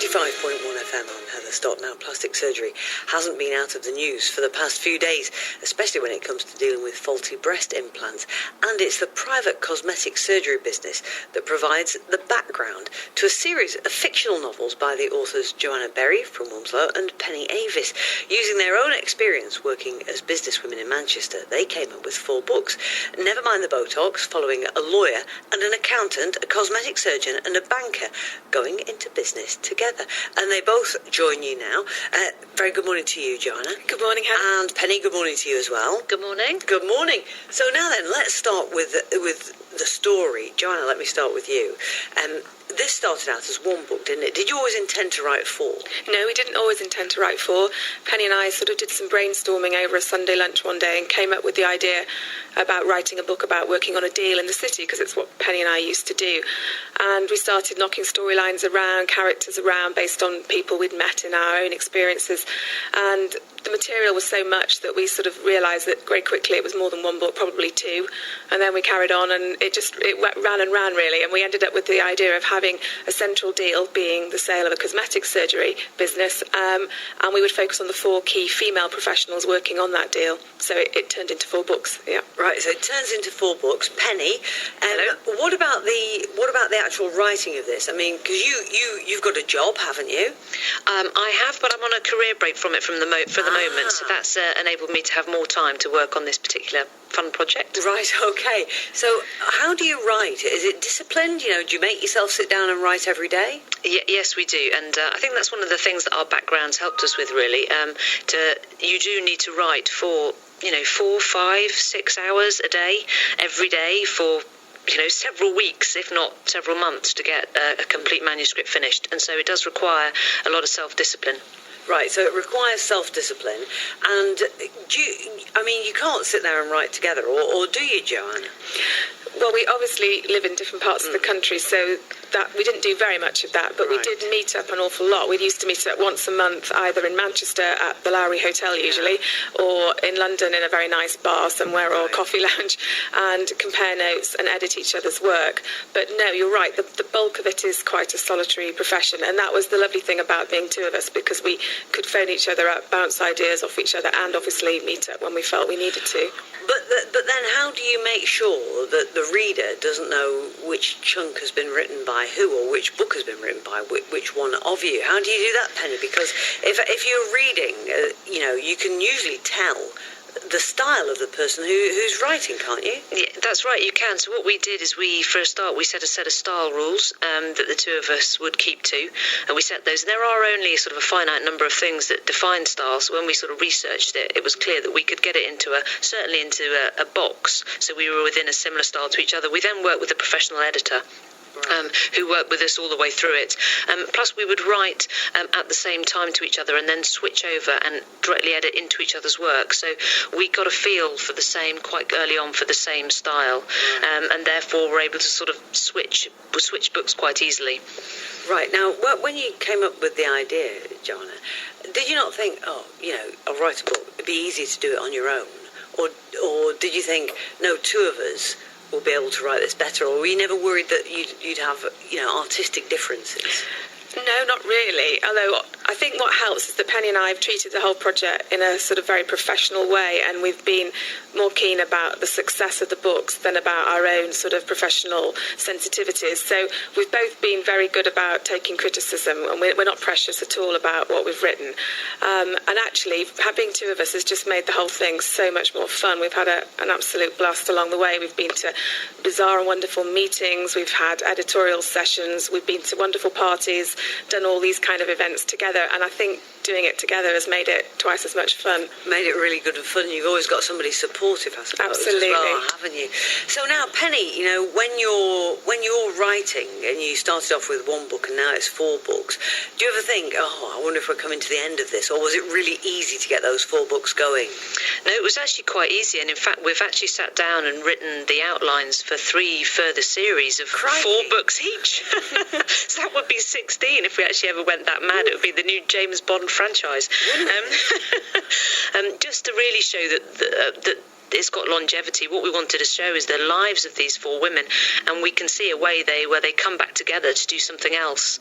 95.1 FM, I'm Heather Stott. Now, plastic surgery hasn't been out of the news for the past few days, especially when it comes to dealing with faulty breast implants. And it's the private cosmetic surgery business that provides the background to a series of fictional novels by the authors Joanna Berry from Wilmslow and Penny Avis. Using their own experience working as businesswomen in Manchester, they came up with 4 books. Never mind the Botox, following a lawyer and an accountant, a cosmetic surgeon and a banker going into business together. And they both join you now. Very good morning to you, Joanna. Good morning, Heather. And Penny, good morning to you as well. Good morning. Good morning. So now then, let's start with the story. Joanna, let me start with you. This started out as one book, didn't it? Did you always intend to write 4? No, we didn't always intend to write 4. Penny and I sort of did some brainstorming over a Sunday lunch one day and came up with the idea about writing a book about working on a deal in the city, because it's what Penny and I used to do. And we started knocking storylines around, characters around, based on people we'd met in our own experiences. And the material was so much that we sort of realised that very quickly it was more than one book, probably 2. And then we carried on, and it ran and ran, really. And we ended up with the idea of having a central deal being the sale of a cosmetic surgery business, and we would focus on the 4 key female professionals working on that deal. So it turned into 4 books. Yeah. Right. So it turns into 4 books. Penny, what about the actual writing of this? I mean, because you've got a job, haven't you? I have, but I'm on a career break from it for the moment. So that's enabled me to have more time to work on this particular fun project. Right, okay. So how do you write? Is it disciplined? Do you make yourself sit down and write every day? Yes, we do. And I think that's one of the things that our backgrounds helped us with, really. You do need to write for, 4, 5, 6 hours a day, every day for several weeks, if not several months, to get a complete manuscript finished. And so it does require a lot of self-discipline. Right, so it requires self-discipline. And you can't sit there and write together, or do you, Joanna? Well, we obviously live in different parts of the country, so that we didn't do very much of that, but we did meet up an awful lot. We used to meet up once a month, either in Manchester at the Lowry Hotel usually, or in London in a very nice bar somewhere, or coffee lounge, and compare notes and edit each other's work. But no, you're right, the bulk of it is quite a solitary profession, and that was the lovely thing about being 2 of us, because we could phone each other up, bounce ideas off each other, and obviously meet up when we felt we needed to. But then how do you make sure that the reader doesn't know which chunk has been written by who, or which book has been written by which one of you? How do you do that, Penny? Because if you're reading, you can usually tell the style of the person who's writing, can't you? Yeah, that's right, you can. So what we did is for a start, we set a set of style rules that the 2 of us would keep to, and we set those. And there are only sort of a finite number of things that define style, so when we sort of researched it, it was clear that we could get it certainly into a box, so we were within a similar style to each other. We then worked with a professional editor, who worked with us all the way through it. Plus, we would write at the same time to each other and then switch over and directly edit into each other's work. So we got a feel for the same, quite early on, for the same style, and therefore were able to sort of switch books quite easily. Right. Now, when you came up with the idea, Joanna, did you not think, I'll write a book, it'd be easy to do it on your own? Or did you think, no, 2 of us will be able to write this better, or were you never worried that you'd have artistic differences? No, not really. Although I think what helps is that Penny and I have treated the whole project in a sort of very professional way, and we've been more keen about the success of the books than about our own sort of professional sensitivities. So we've both been very good about taking criticism, and we're not precious at all about what we've written. And actually, having 2 of us has just made the whole thing so much more fun. We've had an absolute blast along the way. We've been to bizarre and wonderful meetings. We've had editorial sessions. We've been to wonderful parties, done all these kind of events together, and I think doing it together has made it twice as much fun. Made it really good and fun. You've always got somebody supportive, I suppose. Absolutely. As well, haven't you? So now, Penny, when you're writing, and you started off with 1 book and now it's 4 books, do you ever think, I wonder if we're coming to the end of this, or was it really easy to get those 4 books going? No, it was actually quite easy, and in fact we've actually sat down and written the outlines for 3 further series of 4 books each. So that would be 16 if we actually ever went that mad. It would be the new James Bond franchise. Just to really show that it's got longevity. What we wanted to show is the lives of these 4 women, and we can see a way where they come back together to do something else.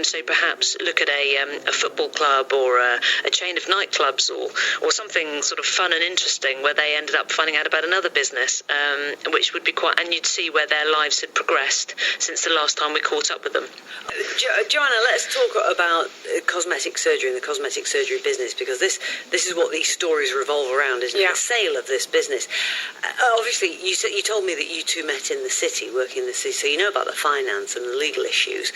So perhaps look at a football club or a chain of nightclubs or something sort of fun and interesting where they ended up finding out about another business, which would be quite, and you'd see where their lives had progressed since the last time we caught up with them. Joanna, let's talk about cosmetic surgery and the cosmetic surgery business, because this is what these stories revolve around, isn't it? The sale of this business. Obviously, you told me that you two met in the city, working in the city, so you know about the finance and the legal issues.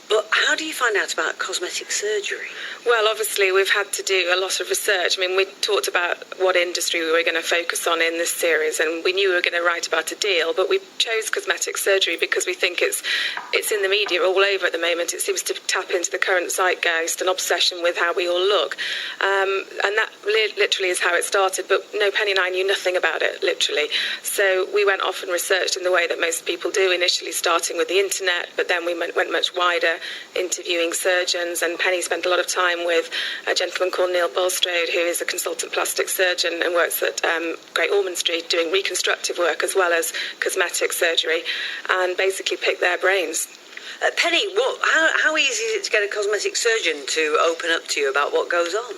But how do you find out about cosmetic surgery? Well, obviously, we've had to do a lot of research. I mean, we talked about what industry we were going to focus on in this series, and we knew we were going to write about a deal, but we chose cosmetic surgery because we think it's in the media all over at the moment. It seems to tap into the current zeitgeist and obsession with how we all look. And that literally is how it started. But no, Penny and I knew nothing about it, literally. So we went off and researched in the way that most people do, initially starting with the internet, but then we went much wider, interviewing surgeons. And Penny spent a lot of time with a gentleman called Neil Bulstrode, who is a consultant plastic surgeon and works at Great Ormond Street doing reconstructive work as well as cosmetic surgery, and basically picked their brains. Penny, how easy is it to get a cosmetic surgeon to open up to you about what goes on?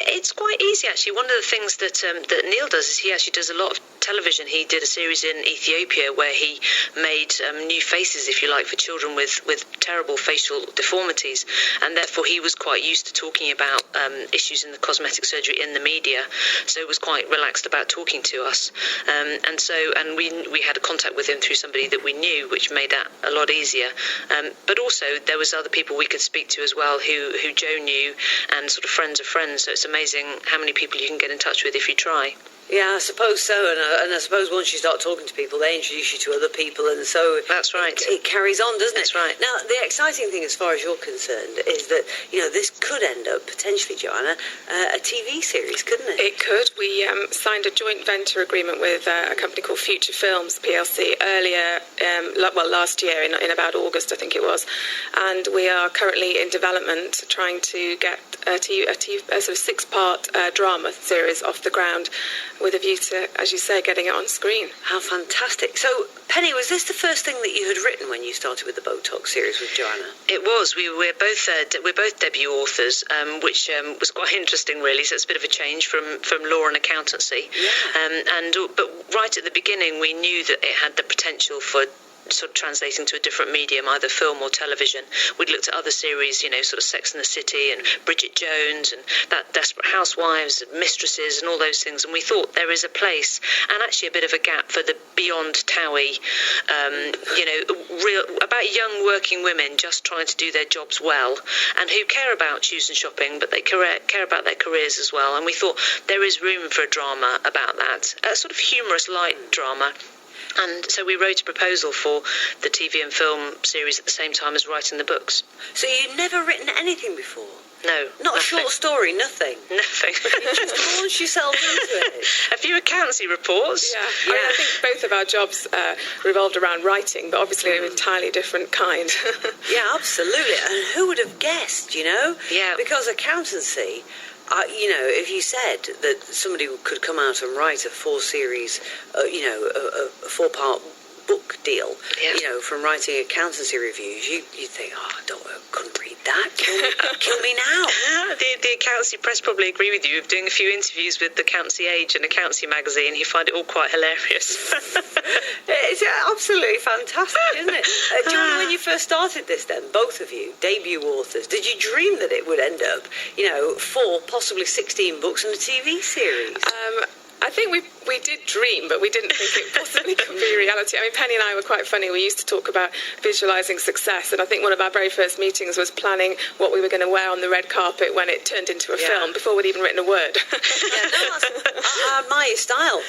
It's quite easy, actually. One of the things that Neil does is he actually does a lot of television. He did a series in Ethiopia where he made new faces, if you like, for children with terrible facial deformities, and therefore he was quite used to talking about issues in the cosmetic surgery in the media, so it was quite relaxed about talking to us. And we had a contact with him through somebody that we knew, which made that a lot easier. But also there was other people we could speak to as well who Joe knew, and sort of friends of friends, so it's amazing how many people you can get in touch with if you try. Yeah, I suppose so, and I suppose once you start talking to people, they introduce you to other people, and so that's right. It carries on, doesn't it? That's right. Now, the exciting thing, as far as you're concerned, is that this could end up potentially, Joanna, a TV series, couldn't it? It could. We signed a joint venture agreement with a company called Future Films plc earlier, last year in about August, I think it was, and we are currently in development, trying to get a sort of 6-part drama series off the ground, with a view to, as you say, getting it on screen. How fantastic. So, Penny, was this the first thing that you had written when you started with the Botox series with Joanna? It was. We're both debut authors, which was quite interesting, really. So it's a bit of a change from law and accountancy. Yeah. But right at the beginning, we knew that it had the potential for sort of translating to a different medium, either film or television. We'd looked at other series, sort of Sex and the City and Bridget Jones and that Desperate Housewives and Mistresses and all those things, and we thought there is a place and actually a bit of a gap for the beyond TOWIE, real about young working women just trying to do their jobs well and who care about shoes and shopping, but they care about their careers as well. And we thought there is room for a drama about that, a sort of humorous light drama. And so we wrote a proposal for the TV and film series at the same time as writing the books. So you'd never written anything before? No. Not nothing. A short story, nothing? Nothing. You just launched yourself into it? A few accountancy reports. Yeah. I mean, I think both of our jobs revolved around writing, but obviously of an entirely different kind. Yeah, absolutely. And who would have guessed, Yeah. Because accountancy... if you said that somebody could come out and write a 4-series, a 4-part book deal, from writing accountancy reviews, you'd think, I couldn't read that. Kill me now. The accountancy press probably agree with you. Of doing a few interviews with the Accountancy Age and Accountancy Magazine, you find it all quite hilarious. It's absolutely fantastic, isn't it? Do you remember when you first started this then, both of you, debut authors, did you dream that it would end up, 4, possibly 16 books and a TV series? I think we did dream, but we didn't think it possibly could be reality. I mean, Penny and I were quite funny. We used to talk about visualising success, and I think one of our very first meetings was planning what we were going to wear on the red carpet when it turned into a film before we'd even written a word. Yeah, no, I admire your style.